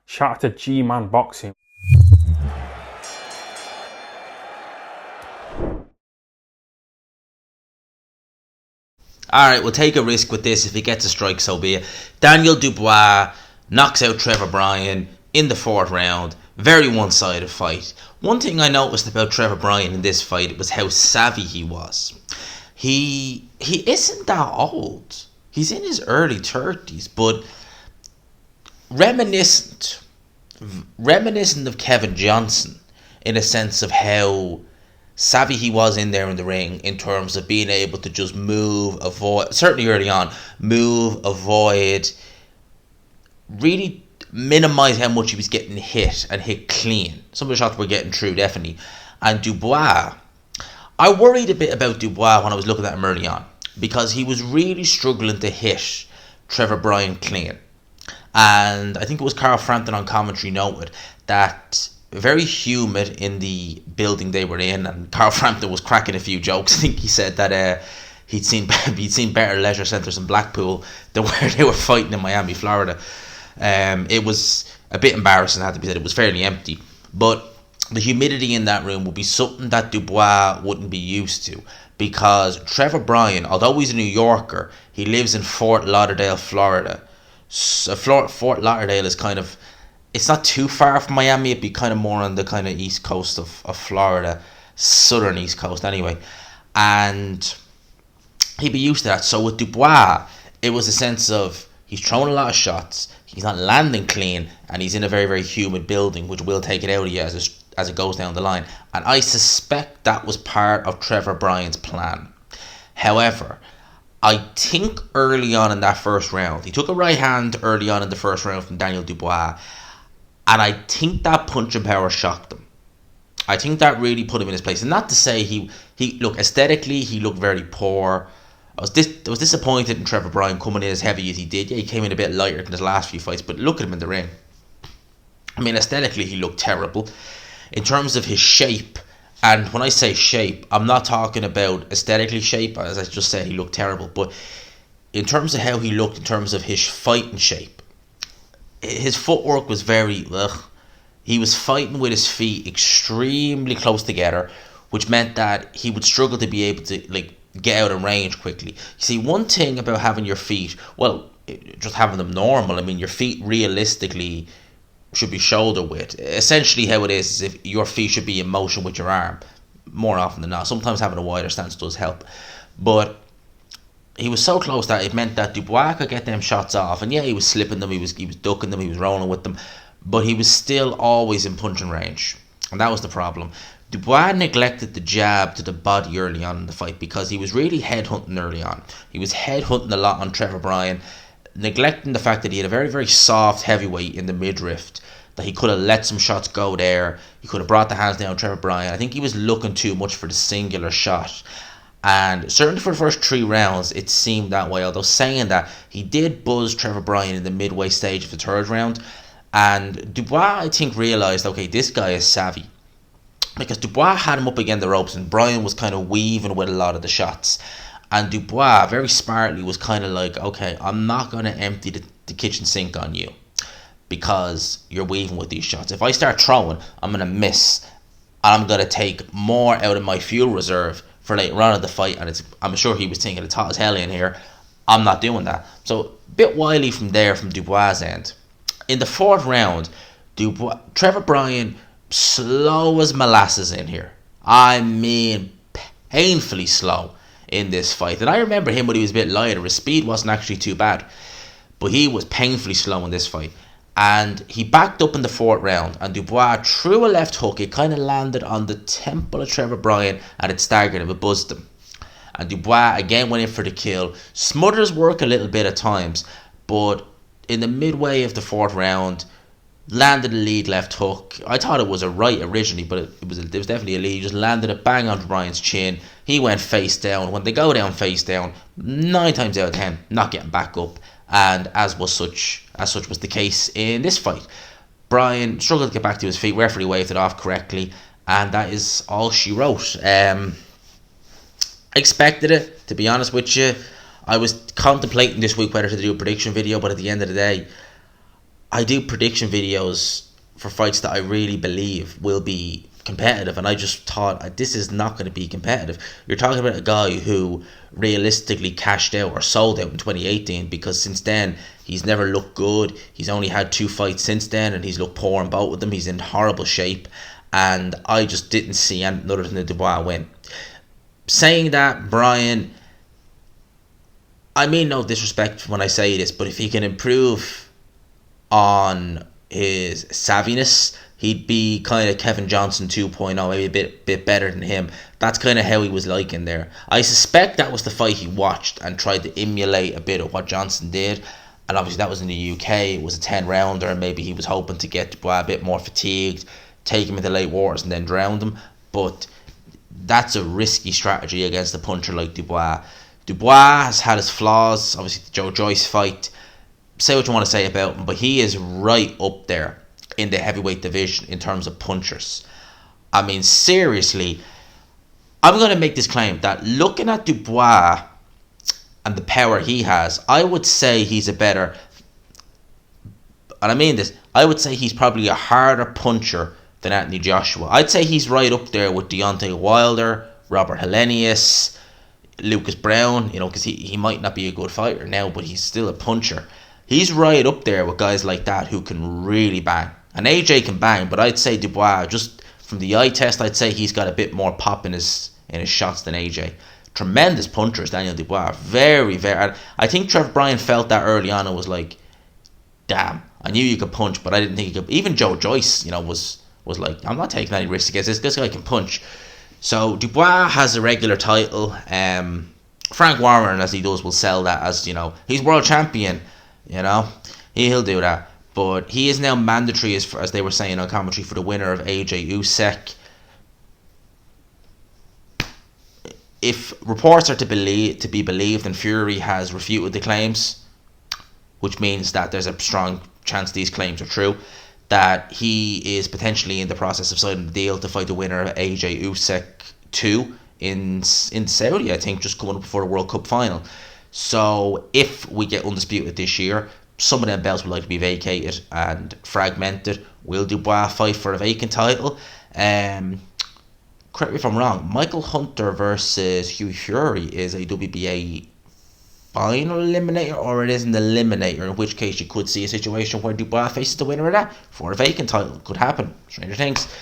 Shout out to G-Man Boxing. Alright, we'll take a risk with this. If he gets a strike, so be it. Daniel Dubois knocks out Trevor Bryan in the 4th round. Very one-sided fight. One thing I noticed about Trevor Bryan in this fight was how savvy he was. He isn't that old. He's in his early 30s, but reminiscent of Kevin Johnson in a sense of how savvy he was in there in the ring in terms of being able to just move, avoid, certainly early on, avoid, really minimize how much he was getting hit and hit clean. Some of the shots were getting through, definitely. And Dubois, I worried a bit about Dubois when I was looking at him early on because he was really struggling to hit Trevor Bryan clean. And I think it was Carl Frampton on commentary noted that very humid in the building they were in, and Carl Frampton was cracking a few jokes. I think he said that he'd seen better leisure centres in Blackpool than where they were fighting in Miami, Florida. It was a bit embarrassing, had to be said. It was fairly empty, but the humidity in that room would be something that Dubois wouldn't be used to, because Trevor Bryan, although he's a New Yorker, he lives in Fort Lauderdale, Florida. So Fort Lauderdale is kind of, it's not too far from Miami. It'd be kind of more on the kind of east coast of Florida, southern east coast anyway, and he'd be used to that. So with Dubois, it was a sense of he's throwing a lot of shots, he's not landing clean, and he's in a very, very humid building, which will take it out of you as it goes down the line. And I suspect that was part of Trevor Bryan's plan. However, I think early on in that 1st round, he took a right hand early on in the 1st round from Daniel Dubois, and I think that punching power shocked him. I think that really put him in his place. And not to say he look, aesthetically, he looked very poor. I was disappointed in Trevor Bryan coming in as heavy as he did. Yeah, he came in a bit lighter than his last few fights, but look at him in the ring. I mean, aesthetically, he looked terrible. In terms of his shape, and when I say shape, I'm not talking about aesthetically shape, as I just said, he looked terrible. But in terms of how he looked, in terms of his fighting shape, his footwork was very, he was fighting with his feet extremely close together, which meant that he would struggle to be able to get out of range quickly. You see, one thing about having your feet, well, just having them normal, I mean, your feet realistically should be shoulder width. Essentially how it is if your feet should be in motion with your arm, more often than not. Sometimes having a wider stance does help. But he was so close that it meant that Dubois could get them shots off. And yeah, he was slipping them, he was ducking them, he was rolling with them. But he was still always in punching range. And that was the problem. Dubois neglected the jab to the body early on in the fight because he was really headhunting early on. He was headhunting a lot on Trevor Bryan, neglecting the fact that he had a very, very soft heavyweight in the midriff, that he could have let some shots go there. He could have brought the hands down on Trevor Bryan. I think he was looking too much for the singular shot. And certainly for the first 3 rounds, it seemed that way. Although saying that, he did buzz Trevor Bryan in the midway stage of the 3rd round. And Dubois, I think, realised, okay, this guy is savvy. Because Dubois had him up against the ropes and Bryan was kind of weaving with a lot of the shots. And Dubois, very smartly, was kind of like, okay, I'm not going to empty the kitchen sink on you because you're weaving with these shots. If I start throwing, I'm going to miss. And I'm going to take more out of my fuel reserve for later on in the fight. And I'm sure he was thinking, it's hot as hell in here. I'm not doing that. So, a bit wily from there from Dubois' end. In the 4th round, Trevor Bryan, slow as molasses in here. I mean, painfully slow in this fight. And I remember him when he was a bit lighter. His speed wasn't actually too bad, but he was painfully slow in this fight. And he backed up in the 4th round, and Dubois threw a left hook. It kind of landed on the temple of Trevor Bryan, and it staggered him, it buzzed him. And Dubois again went in for the kill. Smothers work a little bit at times, but in the midway of the 4th round, landed a lead left hook. I thought it was a right originally, but it was definitely a lead. He just landed it bang onto Bryan's chin. He went face down. When they go down face down, 9 times out of 10, not getting back up. And as such was the case in this fight. Bryan struggled to get back to his feet. Referee waved it off correctly, and that is all she wrote. I expected it, to be honest with you. I was contemplating this week whether to do a prediction video, but at the end of the day, I do prediction videos for fights that I really believe will be competitive, and I just thought this is not going to be competitive. You're talking about a guy who realistically cashed out or sold out in 2018, because since then he's never looked good. He's only had 2 fights since then, and he's looked poor in both of them. He's in horrible shape, and I just didn't see anything other than the Dubois win. Saying that, Bryan, I mean no disrespect when I say this, but if he can improve on his savviness, he'd be kind of Kevin Johnson 2.0, maybe a bit better than him. That's kind of how he was like in there. I suspect that was the fight he watched and tried to emulate a bit of what Johnson did. And obviously that was in the UK. It was a 10-rounder, and maybe he was hoping to get Dubois a bit more fatigued, take him into late waters and then drown him. But that's a risky strategy against a puncher like Dubois. Dubois has had his flaws. Obviously the Joe Joyce fight, say what you want to say about him, but he is right up there in the heavyweight division in terms of punchers. I mean, seriously, I'm going to make this claim that looking at Dubois and the power he has, I would say he's a better, and I mean this, I would say he's probably a harder puncher than Anthony Joshua. I'd say he's right up there with Deontay Wilder, Robert Helenius, Lucas Brown, because he might not be a good fighter now, but he's still a puncher. He's right up there with guys like that who can really bang. And AJ can bang, but I'd say Dubois, just from the eye test, I'd say he's got a bit more pop in his shots than AJ. Tremendous puncher is Daniel Dubois. Very, very. And I think Trevor Bryan felt that early on and was like, damn, I knew you could punch, but I didn't think you could. Even Joe Joyce, was like, I'm not taking any risks against this. This guy can punch. So Dubois has a regular title. Frank Warren, as he does, will sell that as, he's world champion. He'll do that. But he is now mandatory, as they were saying on commentary, for the winner of AJ Usyk. If reports are to be believed, and Fury has refuted the claims, which means that there's a strong chance these claims are true, that he is potentially in the process of signing the deal to fight the winner of AJ Usyk 2 in Saudi, I think, just coming up before the World Cup final. So if we get undisputed this year, some of them belts would like to be vacated and fragmented. Will Dubois fight for a vacant title? Correct me if I'm wrong, Michael Hunter versus Hugh Fury is a WBA final eliminator, or it is an eliminator, in which case you could see a situation where Dubois faces the winner of that for a vacant title. Could happen. Stranger things.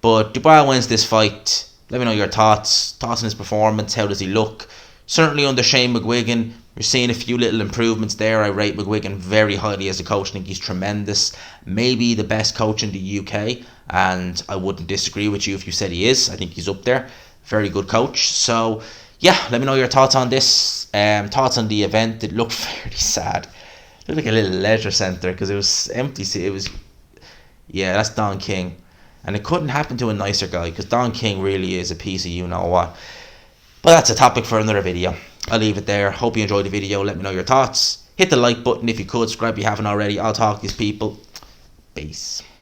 But Dubois wins this fight. Let me know your thoughts on his performance. How does he look? Certainly under Shane McGuigan, you're seeing a few little improvements there. I rate McGuigan very highly as a coach. I think he's tremendous. Maybe the best coach in the UK, and I wouldn't disagree with you if you said he is. I think he's up there. Very good coach. So, yeah, let me know your thoughts on this. Thoughts on the event. It looked fairly sad. It looked like a little leisure centre because it was empty. Yeah, that's Don King. And it couldn't happen to a nicer guy, because Don King really is a piece of you-know-what. But that's a topic for another video. I'll leave it there. Hope you enjoyed the video. Let me know your thoughts. Hit the like button if you could. Subscribe if you haven't already. I'll talk to these people. Peace.